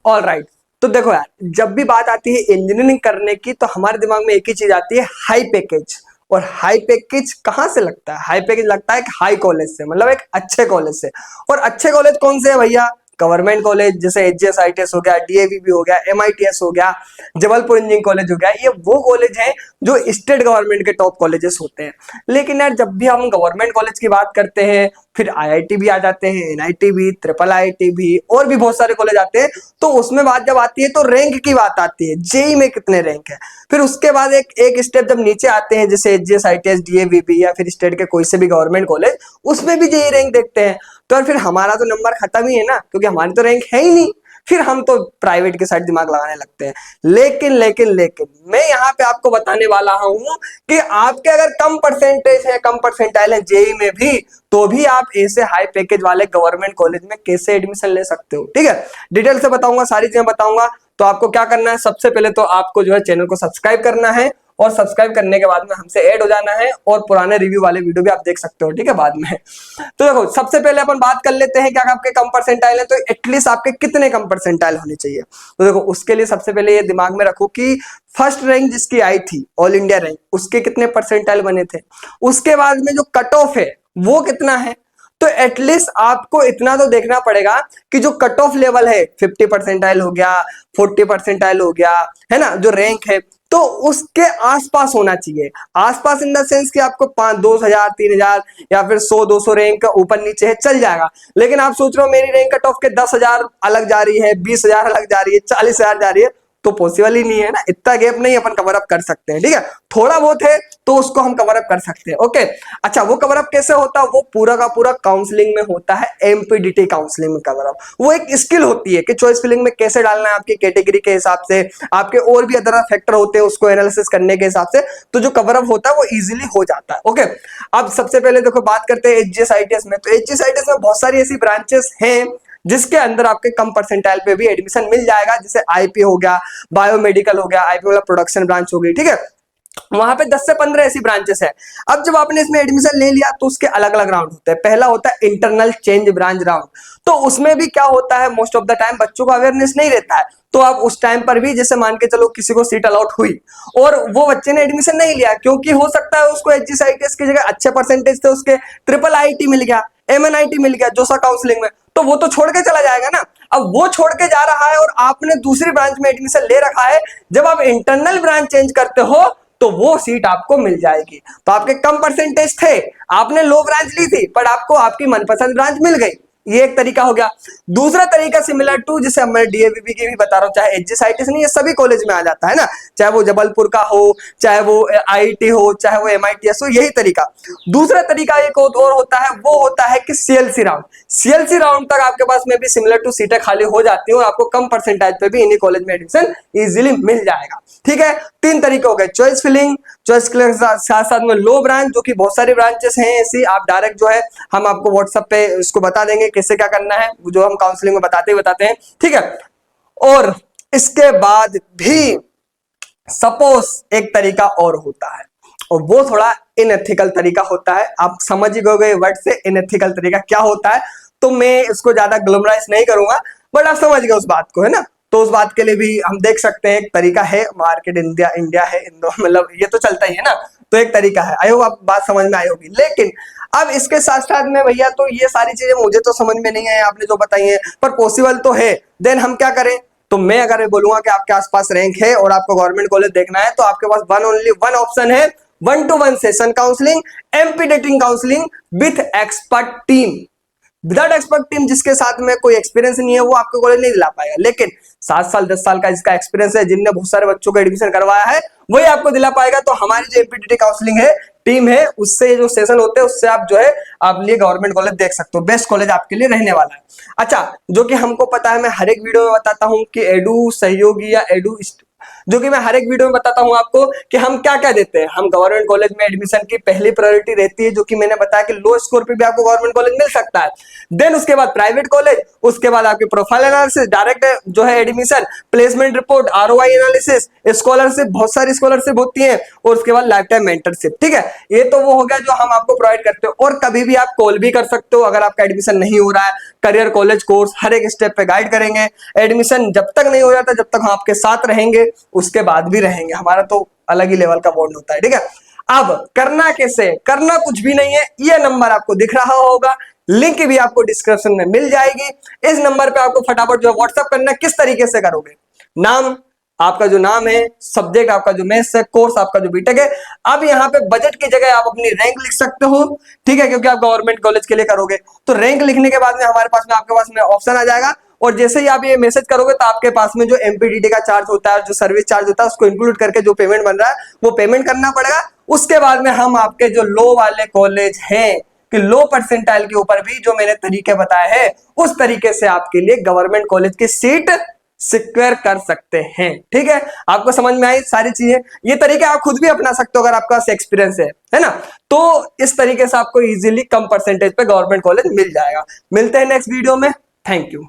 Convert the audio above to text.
All right. तो देखो यार, जब भी बात आती है इंजीनियरिंग करने की तो हमारे दिमाग में एक ही चीज आती है, हाई पैकेज। और हाई पैकेज कहाँ से लगता है? हाई पैकेज लगता है एक हाई कॉलेज से, मतलब एक अच्छे कॉलेज से। और अच्छे कॉलेज कौन से है भैया? गवर्नमेंट कॉलेज, जैसे HGS हो गया, DAVB हो गया, MITS हो गया, जबलपुर इंजीनियरिंग कॉलेज हो गया। ये वो कॉलेज हैं जो स्टेट गवर्नमेंट के टॉप कॉलेजेस होते हैं। लेकिन यार जब भी हम गवर्नमेंट कॉलेज की बात करते हैं, फिर IIT भी आ जाते हैं, NIT भी, IIIT भी, और भी बहुत सारे कॉलेज आते हैं। तो उसमें बात जब आती है तो रैंक की बात आती है, जेई में कितने रैंक है। फिर उसके बाद एक एक स्टेप जब नीचे आते हैं, जैसे HGS, ITS, DAVB या फिर स्टेट के कोई से भी गवर्नमेंट कॉलेज, उसमें भी जेई रैंक देखते हैं। तो यार फिर हमारा तो नंबर खत्म ही है ना, क्योंकि हमारी तो रैंक है ही नहीं। फिर हम तो प्राइवेट के साइड दिमाग लगाने लगते हैं। लेकिन लेकिन लेकिन मैं यहाँ पे आपको बताने वाला हूं कि आपके अगर कम परसेंटेज है, कम परसेंटाइल है जेई में भी, तो भी आप ऐसे हाई पैकेज वाले गवर्नमेंट कॉलेज में कैसे एडमिशन ले सकते हो। ठीक है, डिटेल से बताऊंगा, सारी चीजें बताऊंगा। तो आपको क्या करना है, सबसे पहले तो आपको जो है चैनल को सब्सक्राइब करना है, और सब्सक्राइब करने के बाद में हमसे ऐड हो जाना है, और पुराने रिव्यू वाले वीडियो भी आप देख सकते हो। ठीक है, बाद में। तो देखो, सबसे पहले अपन बात कर लेते हैं कि अगर आपके कम परसेंटाइल है तो एटलीस्ट आपके कितने कम परसेंटाइल होने चाहिए। तो देखो, उसके लिए सबसे पहले ये दिमाग में रखो कि फर्स्ट रैंक जिसकी आई थी, ऑल इंडिया रैंक, उसके कितने परसेंटाइल बने थे। उसके बाद में जो कट ऑफ है वो कितना है। तो एटलीस्ट आपको इतना तो देखना पड़ेगा कि जो कट ऑफ लेवल है 50 परसेंटाइल हो गया, 40 परसेंटाइल हो गया, है ना, जो रैंक है, तो उसके आसपास होना चाहिए। आसपास इन द सेंस कि आपको 5, 2000, 3000 या फिर 100, 200 रैंक ऊपर नीचे है, चल जाएगा। लेकिन आप सोच रहे हो मेरी रैंक कट ऑफ के 10,000 अलग जा रही है, 20,000 अलग जा रही है, 40,000 जा रही है, तो पॉसिबल ही नहीं है ना, इतना गैप नहीं अपन कवर अप कर सकते हैं। ठीक है, थोड़ा बहुत है तो उसको हम कवर अप कर सकते हैं। ओके, अच्छा, वो कवर अप कैसे होता है? वो पूरा का पूरा काउंसलिंग में होता है, MPDT काउंसलिंग में कवर अप। वो एक स्किल होती है कि चॉइस फिलिंग में कैसे डालना है आपकी कैटेगरी के हिसाब से, आपके और भी अदर फैक्टर होते हैं उसको एनालिसिस करने के हिसाब से, तो जो कवर अप होता है वो इजीली हो जाता है। ओके, अब सबसे पहले देखो बात करते हैं HGS ITS में। तो HGS ITS में बहुत सारी ऐसी ब्रांचेस हैं जिसके अंदर आपके कम परसेंटाइल पे भी एडमिशन मिल जाएगा, जैसे IP हो गया, बायोमेडिकल हो गया, IP मतलब प्रोडक्शन ब्रांच हो गई। ठीक है, वहां पे 10 से 15 ऐसी ब्रांचेस है। अब जब आपने इसमें एडमिशन ले लिया तो उसके अलग अलग राउंड होते हैं। पहला होता है इंटरनल चेंज ब्रांच राउंड। तो उसमें भी क्या होता है, मोस्ट ऑफ द टाइम बच्चों को अवेयरनेस नहीं रहता है। तो आप उस टाइम पर भी, जैसे मान के चलो किसी को सीट अलॉट हुई और वो बच्चे ने एडमिशन नहीं लिया, क्योंकि हो सकता है उसको HGS ITS की जगह अच्छे परसेंटेज थे, उसके IIIT मिल गया, MNIT मिल गया, जोसा काउंसलिंग में, तो वो तो छोड़ के चला जाएगा ना। अब वो छोड़ के जा रहा है और आपने दूसरी ब्रांच में एडमिशन ले रखा है, जब आप इंटरनल ब्रांच चेंज करते हो तो वो सीट आपको मिल जाएगी। तो आपके कम परसेंटेज थे, आपने लो ब्रांच ली थी, पर आपको आपकी मनपसंद ब्रांच मिल गई। ये एक तरीका हो गया। दूसरा तरीका सिमिलर टू, जिसे मैं DAVB की भी बता रहा हूँ, चाहे HGS ITS नहीं, ये सभी कॉलेज में आ जाता है ना, चाहे वो जबलपुर का हो, चाहे वो IIT हो, चाहे वो MITS हो, यही तरीका। दूसरा तरीका एक और होता है, वो होता है कि CLC राउंड। CLC राउंड तक आपके पास में भी सिमिलर टू सीटें खाली हो जाती है और आपको कम परसेंटाइज पे भी इन्हीं कॉलेज में एडमिशन इजीली मिल जाएगा। ठीक है, 3 तरीके हो गए, चॉइस फिलिंग, चॉइस के साथ साथ में लो ब्रांच, जो कि बहुत सारी ब्रांचेस हैं ऐसी। आप डायरेक्ट जो है, हम आपको व्हाट्सएप पे इसको बता देंगे कैसे क्या करना है, जो हम काउंसलिंग में बताते हैं। ठीक है, और इसके बाद भी सपोज एक तरीका और होता है, और वो थोड़ा इनएथिकल तरीका होता है। आप समझ ही गए वर्ड से इनएथिकल तरीका क्या होता है, तो मैं इसको ज्यादा ग्लोमराइज नहीं करूंगा, बट आप समझ गए उस बात को, है ना। तो उस बात के लिए भी हम देख सकते हैं, एक तरीका है, मार्केट इंडिया है, मतलब ये तो चलता ही है ना, तो एक तरीका है। आई होप आप बात समझ में आई होगी। लेकिन अब इसके साथ साथ में भैया, तो ये सारी चीजें मुझे तो समझ में नहीं है आपने जो बताई है, पर पॉसिबल तो है, देन हम क्या करें। तो मैं अगर बोलूंगा कि आपके आसपास रैंक है और आपको गवर्नमेंट कॉलेज देखना है, तो आपके पास ओनली वन ऑप्शन है, 1-to-1 session counselling, MP dating counselling with expert team. Without expert team, जिसके साथ में कोई एक्सपीरियंस नहीं है, वो आपको कॉलेज नहीं दिला पाएगा। लेकिन 7 साल 10 साल का जिसका एक्सपीरियंस है, जिनने बहुत सारे बच्चों को एडमिशन करवाया है, वही आपको दिला पाएगा। तो हमारी जो MPDT काउंसलिंग है, टीम है, उससे जो सेशन होते हैं, उससे आप जो है आप लिए गवर्नमेंट कॉलेज देख सकते हो। बेस्ट कॉलेज आपके लिए रहने वाला है। अच्छा, जो कि हमको पता है, मैं हर एक वीडियो में बताता हूं कि एडू सहयोगी या एडू जो कि मैं हर एक वीडियो में बताता हूं आपको कि हम क्या क्या देते हैं। हम गवर्नमेंट कॉलेज में एडमिशन की पहली प्रायोरिटी रहती है, जो कि मैंने बताया कि लो स्कोर पे भी आपको गवर्नमेंट कॉलेज मिल सकता है। देन उसके बाद प्राइवेट कॉलेज, उसके बाद आपकी प्रोफाइल एनालिसिस, डायरेक्ट जो है admission, placement report, ROI analysis, scholarship, बहुत सारी स्कॉलरशिप होती है, और उसके बाद लाइफ टाइम मेंटरशिप। ठीक है, ये तो वो हो गया जो हम आपको प्रोवाइड करते हो। और कभी भी आप कॉल भी कर सकते हो अगर आपका एडमिशन नहीं हो रहा है। करियर कॉलेज कोर्स हर एक स्टेप पे गाइड करेंगे। एडमिशन जब तक नहीं हो जाता, जब तक हम आपके साथ रहेंगे, उसके बाद भी रहेंगे। हमारा तो अलग ही लेवल का बॉन्ड होता है। ठीक है, अब करना कैसे? करना कुछ भी नहीं है, ये नंबर आपको दिख रहा होगा, लिंक भी आपको डिस्क्रिप्शन में मिल जाएगी। इस नंबर पे आपको फटाफट जो है व्हाट्सएप करना है। किस तरीके से करोगे? नाम, आपका जो नाम है, सब्जेक्ट आपका जो मैथ्स है, कोर्स आपका जो बीटेक है। अब यहाँ पे बजट की जगह आप अपनी रैंक लिख सकते हो। ठीक है, क्योंकि आप गवर्नमेंट कॉलेज के लिए करोगे। तो रैंक लिखने के बाद में हमारे पास में आपके पास में ऑप्शन आ जाएगा, और जैसे ही आप ये मैसेज करोगे तो आपके पास में जो एमपीडीटी का चार्ज होता है, जो सर्विस चार्ज होता है, उसको इंक्लूड करके जो पेमेंट बन रहा है वो पेमेंट करना पड़ेगा। उसके बाद में हम आपके जो लो वाले कॉलेज हैं, कि लो परसेंटाइल के ऊपर भी जो मैंने तरीके बताए हैं, उस तरीके से आपके लिए गवर्नमेंट कॉलेज की सीट सिक्योर कर सकते हैं। ठीक है, आपको समझ में आई सारी चीजें? ये तरीके आप खुद भी अपना सकते हो अगर आपका एक्सपीरियंस है ना। तो इस तरीके से आपको इजीली कम परसेंटेज पे गवर्नमेंट कॉलेज मिल जाएगा। मिलते हैं नेक्स्ट वीडियो में। Thank you.